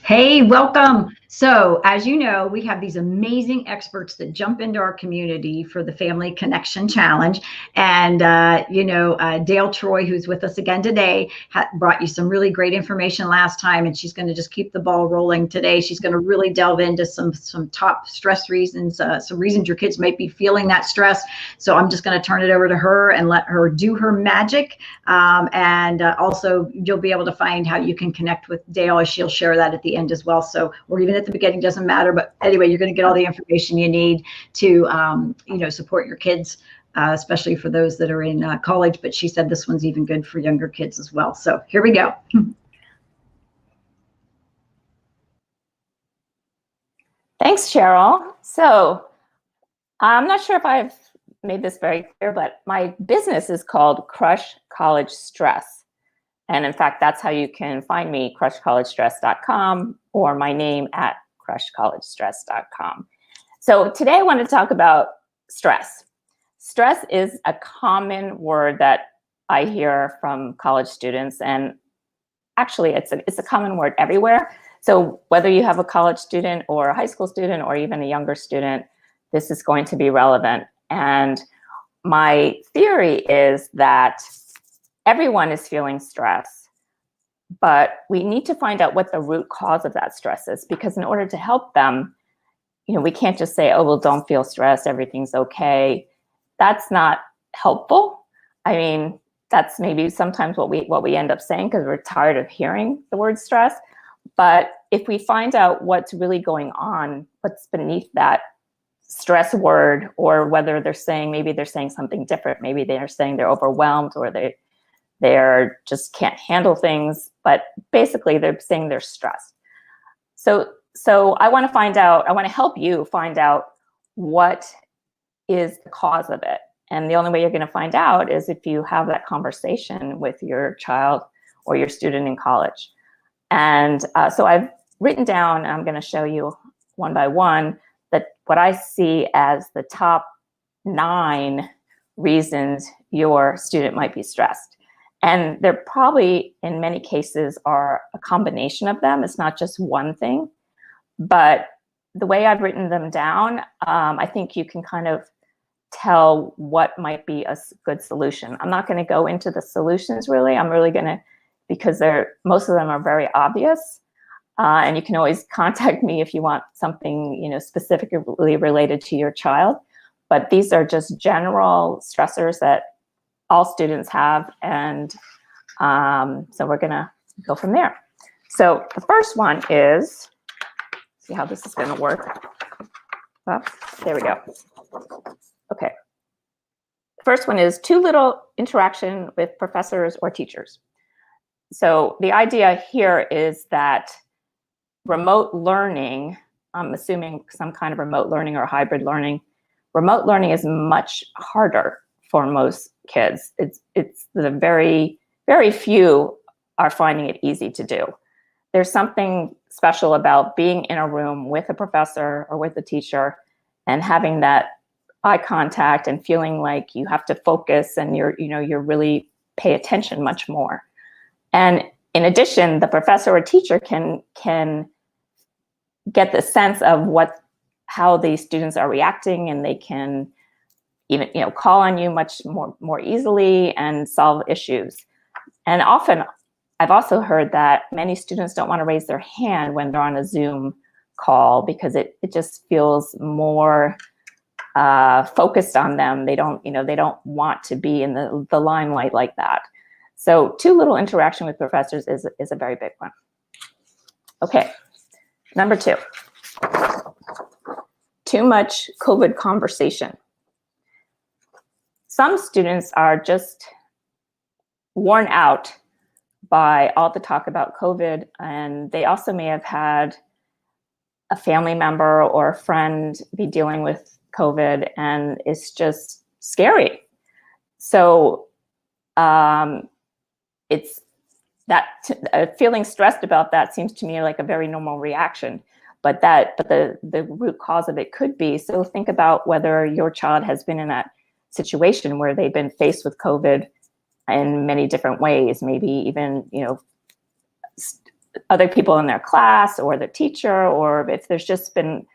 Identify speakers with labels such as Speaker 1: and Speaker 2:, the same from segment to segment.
Speaker 1: Hey, welcome. So, as you know, we have these amazing experts that jump into our community for the Family Connection Challenge. And, Dale Troy, who's with us again today, brought you some really great information last time, and she's going to just keep the ball rolling today. She's going to really delve into some top stress reasons, some reasons your kids might be feeling that stress. So, I'm just going to turn it over to her and let her do her magic. Also, you'll be able to find how you can connect with Dale, as she'll share that at the end as well. So, or even at the beginning, doesn't matter. But anyway, you're going to get all the information you need to, support your kids, especially for those that are in college. But she said this one's even good for younger kids as well. So here we go.
Speaker 2: Thanks, Cheryl. So I'm not sure if I've made this very clear, but my business is called Crush College Stress. And in fact, that's how you can find me, crushcollegestress.com, or my name at crushcollegestress.com. So today I want to talk about stress. Stress is a common word that I hear from college students, and actually it's a common word everywhere. So whether you have a college student or a high school student or even a younger student, this is going to be relevant. And my theory is that everyone is feeling stress, but we need to find out what the root cause of that stress is, because in order to help them, we can't just say, oh, well, don't feel stressed, everything's okay. That's not helpful. I mean, that's maybe sometimes what we end up saying because we're tired of hearing the word stress. But if we find out what's really going on, what's beneath that stress word, or whether they're saying something different, maybe they are saying they're overwhelmed, or they're just can't handle things, but basically they're saying they're stressed. So I want to help you find out what is the cause of it. And the only way you're going to find out is if you have that conversation with your child or your student in college. And so I've written down, I'm going to show you one by one, that what I see as the top 9 reasons your student might be stressed. And there probably, in many cases, are a combination of them. It's not just one thing. But the way I've written them down, I think you can kind of tell what might be a good solution. I'm not going to go into the solutions really. I'm really going to, because most of them are very obvious. And you can always contact me if you want something, specifically related to your child. But these are just general stressors that all students have, and so we're gonna go from there. So the first one is, see how this is gonna work. Well, there we go. Okay. The first one is too little interaction with professors or teachers. So the idea here is that remote learning, I'm assuming some kind of remote learning or hybrid learning, remote learning is much harder for most kids. It's the very, very few are finding it easy to do. There's something special about being in a room with a professor or with a teacher and having that eye contact and feeling like you have to focus and you're really pay attention much more. And in addition, the professor or teacher can get the sense of how the students are reacting, and they can even call on you much more easily and solve issues. And often I've also heard that many students don't want to raise their hand when they're on a Zoom call because it just feels more focused on them. They don't want to be in the limelight like that. So too little interaction with professors is a very big one. Okay, number 2. Too much COVID conversation. Some students are just worn out by all the talk about COVID, and they also may have had a family member or a friend be dealing with COVID, and it's just scary. So it's that feeling stressed about that seems to me like a very normal reaction. But the root cause of it could be, so think about whether your child has been in that situation where they've been faced with COVID in many different ways, maybe even, other people in their class or the teacher, or if there's just been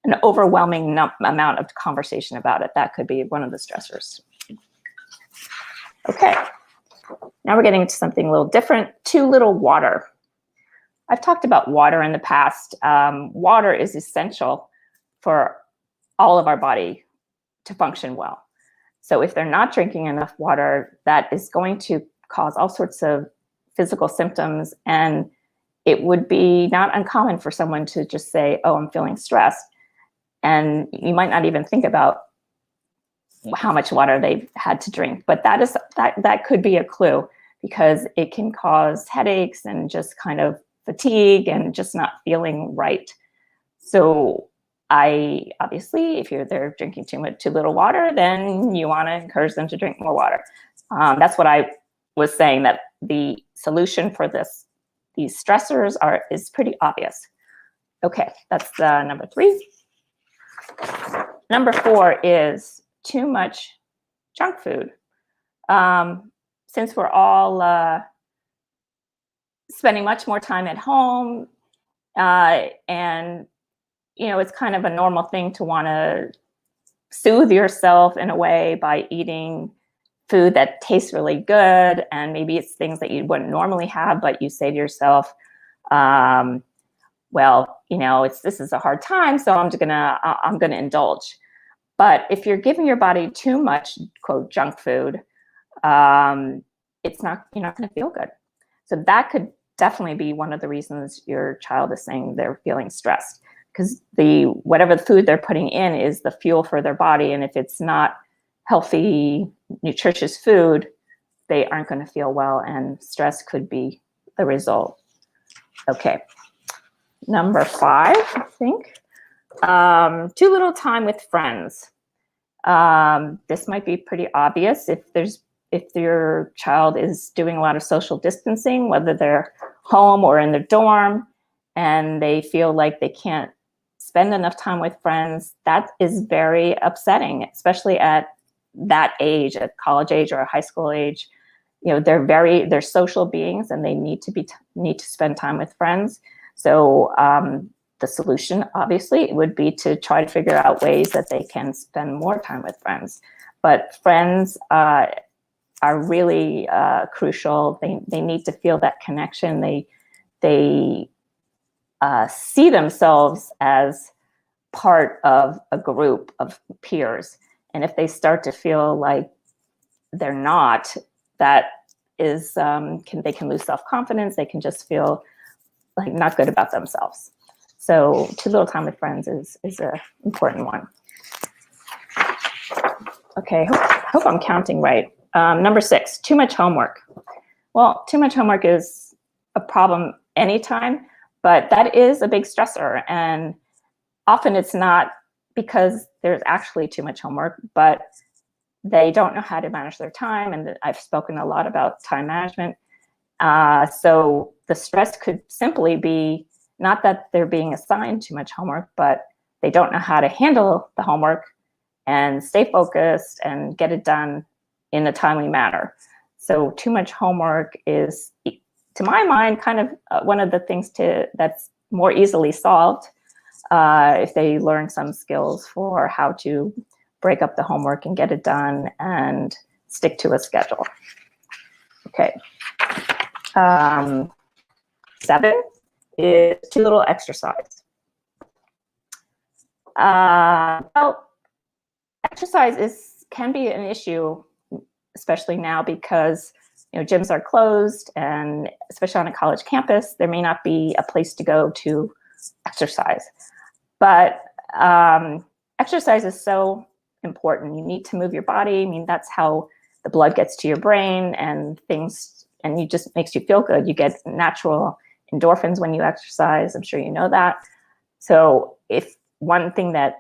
Speaker 2: an overwhelming amount of conversation about it, that could be one of the stressors. Okay, now we're getting into something a little different. Too little water. I've talked about water in the past. Water is essential for all of our body to function well. So if they're not drinking enough water, that is going to cause all sorts of physical symptoms. And it would be not uncommon for someone to just say, oh, I'm feeling stressed. And you might not even think about how much water they've had to drink. But that could be a clue, because it can cause headaches and just kind of fatigue and just not feeling right. So obviously, if they're drinking too little water, then you want to encourage them to drink more water. That's what I was saying, that the solution for these stressors is pretty obvious. Okay, that's number 3. Number 4 is too much junk food. Since we're all spending much more time at home, and it's kind of a normal thing to want to soothe yourself in a way by eating food that tastes really good, and maybe it's things that you wouldn't normally have, but you say to yourself, well, this is a hard time, so I'm gonna indulge. But if you're giving your body too much, quote, junk food, you're not gonna feel good. So that could definitely be one of the reasons your child is saying they're feeling stressed, because whatever the food they're putting in is the fuel for their body, and if it's not healthy, nutritious food, they aren't going to feel well, and stress could be the result. Okay, number 5, I think. Too little time with friends. This might be pretty obvious if your child is doing a lot of social distancing, whether they're home or in their dorm, and they feel like they can't spend enough time with friends. That is very upsetting, especially at that age, at college age or a high school age. They're social beings, and they need to spend time with friends. So the solution, obviously, would be to try to figure out ways that they can spend more time with friends. But friends are really crucial. They need to feel that connection. They see themselves as part of a group of peers. And if they start to feel like they're not, that is, they can lose self-confidence. They can just feel like not good about themselves. So too little time with friends is an important one. Okay, hope I'm counting right. Number 6, too much homework. Well, too much homework is a problem anytime, but that is a big stressor. And often it's not because there's actually too much homework, but they don't know how to manage their time. And I've spoken a lot about time management. So the stress could simply be not that they're being assigned too much homework, but they don't know how to handle the homework and stay focused and get it done in a timely manner. So too much homework is, to my mind, kind of one of the things that's more easily solved if they learn some skills for how to break up the homework and get it done and stick to a schedule. Okay. 7 is too little exercise. Well, exercise can be an issue, especially now because gyms are closed, and especially on a college campus, there may not be a place to go to exercise. But exercise is so important. You need to move your body. I mean, that's how the blood gets to your brain and things, and it just makes you feel good. You get natural endorphins when you exercise. I'm sure you know that. So if one thing that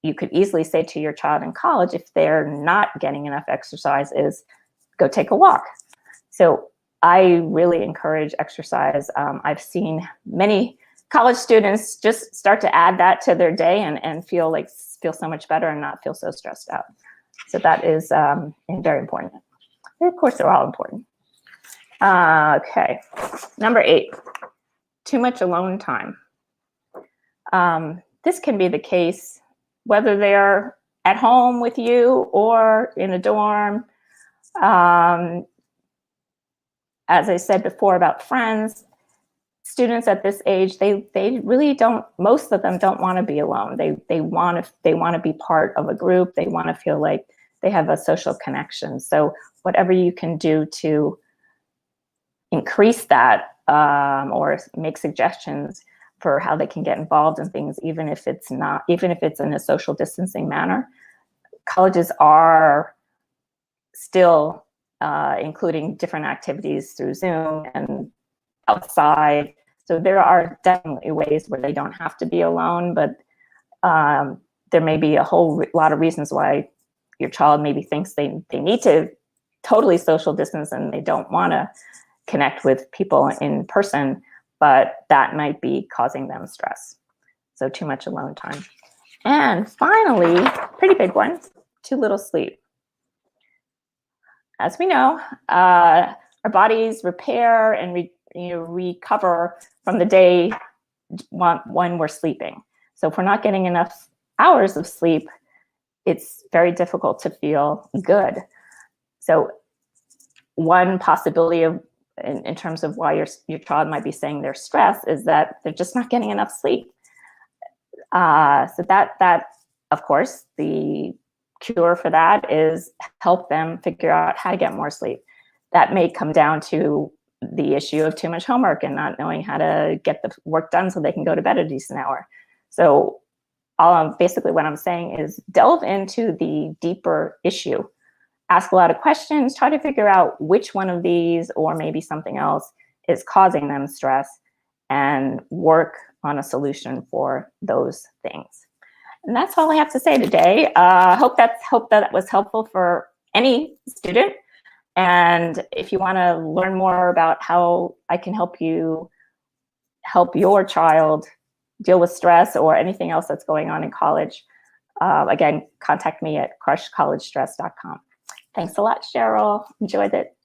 Speaker 2: you could easily say to your child in college, if they're not getting enough exercise, is go take a walk. So I really encourage exercise. I've seen many college students just start to add that to their day and feel so much better and not feel so stressed out. So that is very important. And of course, they're all important. Okay, number 8, too much alone time. This can be the case whether they're at home with you or in a dorm. As I said before about friends, students at this age, they really don't, most of them don't want to be alone. They want to be part of a group. They want to feel like they have a social connection. So whatever you can do to increase that, or make suggestions for how they can get involved in things, even if it's in a social distancing manner. Colleges are still including different activities through Zoom and outside. So there are definitely ways where they don't have to be alone, but there may be a whole lot of reasons why your child maybe thinks they need to totally social distance and they don't want to connect with people in person, but that might be causing them stress. So too much alone time. And finally, pretty big one, too little sleep. As we know, our bodies repair and recover from the day when we're sleeping. So if we're not getting enough hours of sleep, it's very difficult to feel good. So one possibility of in terms of why your child might be saying they're stressed is that they're just not getting enough sleep. So that of course, the cure for that is help them figure out how to get more sleep. That may come down to the issue of too much homework and not knowing how to get the work done so they can go to bed at a decent hour. So basically what I'm saying is delve into the deeper issue. Ask a lot of questions, try to figure out which one of these or maybe something else is causing them stress and work on a solution for those things. And that's all I have to say today. Hope that was helpful for any student. And if you want to learn more about how I can help you help your child deal with stress or anything else that's going on in college, again, contact me at crushcollegestress.com. Thanks a lot, Cheryl. Enjoyed it.